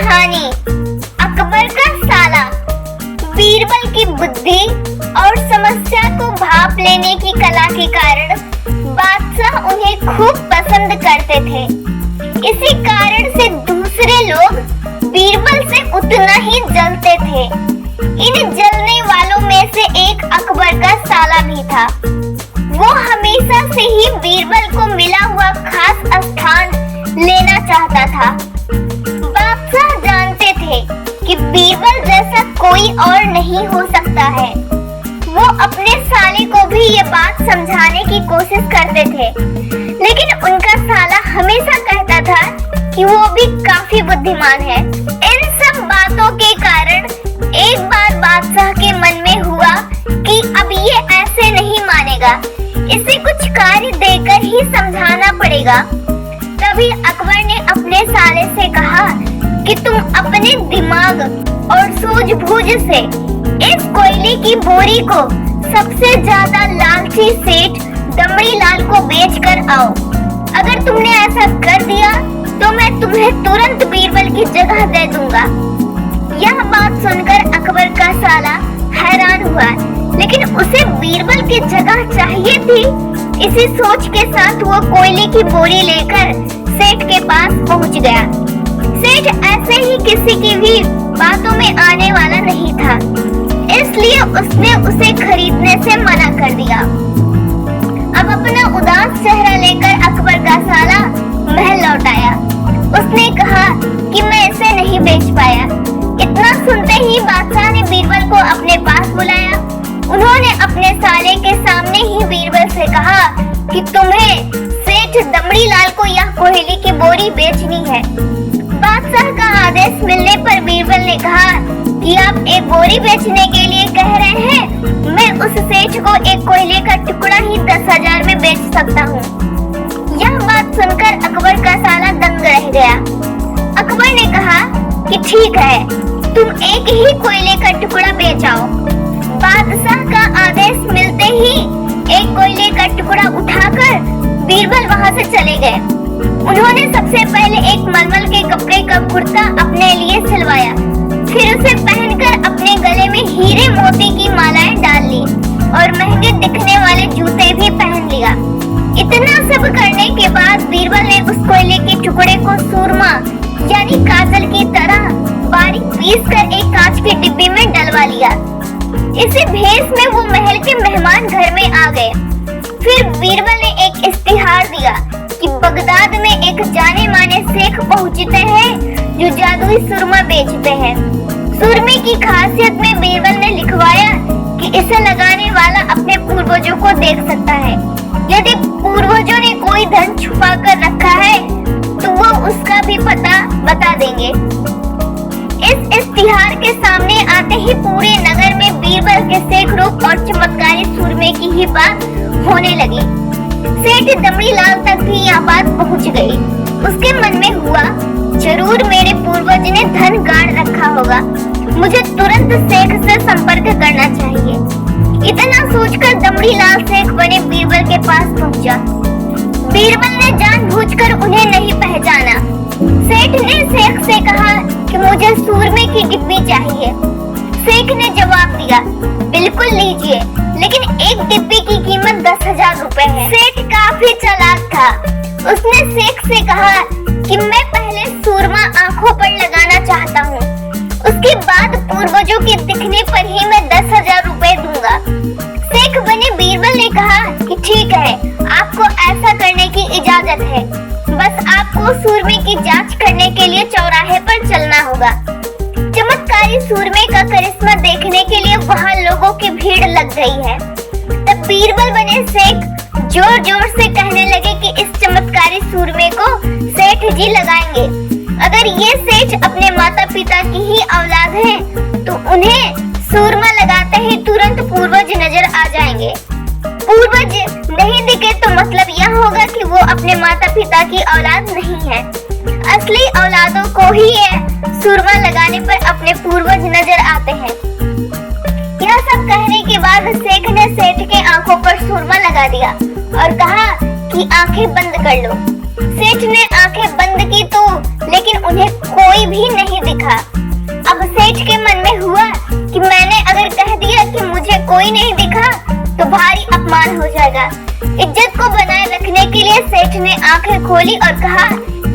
कहानी अकबर का साला। बीरबल की बुद्धि और समस्या को भाप लेने की कला के कारण बादशाह उन्हें खूब पसंद करते थे। इसी कारण से दूसरे लोग बीरबल से उतना ही जलते थे। इन जलने वालों में से एक अकबर का साला भी था। वो हमेशा से ही बीरबल को मिला हुआ खास स्थान लेना चाहता था। बादशाह जानते थे कि बीरबल जैसा कोई और नहीं हो सकता है। वो अपने साले को भी ये बात समझाने की कोशिश करते थे, लेकिन उनका साला हमेशा कहता था कि वो भी काफी बुद्धिमान है। इन सब बातों के कारण एक बार बादशाह के मन में हुआ कि अब ये ऐसे नहीं मानेगा, इसे कुछ कार्य देकर ही समझाना पड़ेगा। तभी अकबर ने अपने साले से कहा कि तुम अपने दिमाग और सूझबूझ से इस कोयले की बोरी को सबसे ज्यादा लालची सेठ दमड़ी लाल को बेच कर आओ। अगर तुमने ऐसा कर दिया तो मैं तुम्हें तुरंत बीरबल की जगह दे दूंगा। यह बात सुनकर अकबर का साला हैरान हुआ, लेकिन उसे बीरबल की जगह चाहिए थी। इसी सोच के साथ वो कोयले की बोरी लेकर सेठ के पास पहुंच गया। सेठ ऐसे ही किसी की भी बातों में आने वाला नहीं था, इसलिए उसने उसे खरीदने से मना कर दिया। अब अपना उदास चेहरा लेकर अकबर का साला महल लौट आया। उसने कहा कि मैं इसे नहीं बेच पाया। इतना सुनते ही बादशाह ने बीरबल को अपने पास बुलाया। उन्होंने अपने साले के सामने ही बीरबल से कहा कि तुम्हें सेठ दमड़ी लाल को यह कोयले की बोरी बेचनी है। बादशाह का आदेश मिलने पर बीरबल ने कहा कि आप एक बोरी बेचने के लिए कह रहे हैं। मैं उस सेठ को एक कोयले का टुकड़ा ही 10,000 में बेच सकता हूँ। यह बात सुनकर अकबर का साला दंग रह गया। अकबर ने कहा कि ठीक है, तुम एक ही कोयले का टुकड़ा बेचाओ। बादशाह का आदेश मिलते ही एक कोयले का टुकड़ा उठाकर बीरबल वहां से चले गए। उन्होंने सबसे पहले एक मलमल के कपड़े का कुर्ता अपने लिए सिलवाया, फिर उसे पहनकर अपने गले में हीरे मोती की मालाएं डाल ली और महंगे दिखने वाले जूते भी पहन लिया। इतना सब करने के बाद बीरबल ने उस कोयले के टुकड़े को सूरमा यानी काजल की तरह बारीक पीस कर एक कांच की डिब्बी में डलवा लिया। इसी भेष में वो महल के मेहमान घर में आ गए। फिर बीरबल ने एक इश्तिहार दिया कि बगदाद में एक जाने माने शेख पहुंचते हैं जो जादुई सुरमा बेचते हैं। सुरमे की खासियत में बीरबल ने लिखवाया कि इसे लगाने वाला अपने पूर्वजों को देख सकता है। यदि पूर्वजों ने कोई धन छुपा कर रखा है तो वो उसका भी पता बता देंगे। इस इश्तिहार के सामने आते ही पूरे नगर में बीरबल के शेख रूप और चमत्कारी सूरमे की ही बात होने लगी। सेठ दमड़ी लाल तक भी यह बात पहुंच गई। उसके मन में हुआ, जरूर मेरे पूर्वज ने धन गाड़ रखा होगा, मुझे तुरंत शेख से संपर्क करना चाहिए। इतना सोचकर दमड़ी लाल शेख बने बीरबल के पास पहुंचा। बीरबल ने जानबूझकर उन्हें नहीं पहचाना। सेठ ने शेख से कहा कि मुझे सूरमे की डिब्बी चाहिए। शेख ने जवाब दिया, बिल्कुल लीजिए, लेकिन एक डिब्बी की कीमत 10,000 रुपए है। सेठ काफी चालाक था। उसने शेख से कहा कि मैं पहले सूरमा आंखों पर लगाना चाहता हूँ, उसके बाद पूर्वजों के दिखने पर ही मैं 10,000 रुपए दूंगा। शेख बने बीरबल ने कहा कि ठीक है, आपको ऐसा करने की इजाजत है, बस आपको सूरमे की जांच करने के लिए चौराहे पर चलना होगा। चमत्कारी सूरमे का करिश्मा देखने के लिए वहाँ लोगों की भीड़ लग गई है। तब बीरबल बने शेख जोर जोर से कहने लगे कि इस चमत्कारी सूरमे को सेठ जी लगाएंगे। अगर ये सेठ अपने माता पिता की ही औलाद है तो उन्हें सूरमा लगाते ही तुरंत पूर्वज नजर आ जाएंगे। पूर्वज नहीं दिखे तो मतलब यह होगा कि वो अपने माता पिता की औलाद नहीं है। असली औलादों को ही ये सूरमा लगाने पर अपने पूर्वज नजर आते हैं। यह सब कहने के बाद शेख ने सेठ के आंखों पर सूरमा लगा दिया और कहा कि आंखें बंद कर लो। सेठ ने आंखें बंद की तो लेकिन उन्हें कोई भी नहीं दिखा। देखने के लिए सेठ ने आंखें खोली और कहा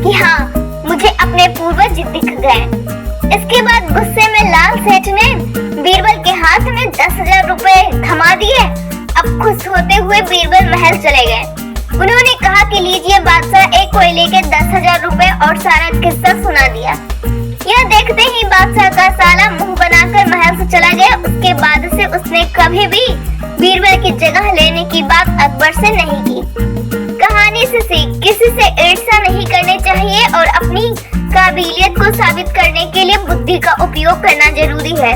कि हाँ, मुझे अपने पूर्वज दिख गए। इसके बाद गुस्से में लाल सेठ ने बीरबल के हाथ में 10,000 रुपए थमा दिए। अब खुश होते हुए बीरबल महल चले गए। उन्होंने कहा कि लीजिए बादशाह, एक कोयले के 10,000 रुपए, और सारा किस्सा सुना दिया। यह देखते ही बादशाह का साला मुंह बनाकर महल से चला गया। उसके बाद से उसने कभी भी बीरबल की जगह लेने की बात अकबर से नहीं की। कहानी से सीख, किसी से ईर्ष्या नहीं करनी चाहिए और अपनी काबिलियत को साबित करने के लिए बुद्धि का उपयोग करना जरूरी है।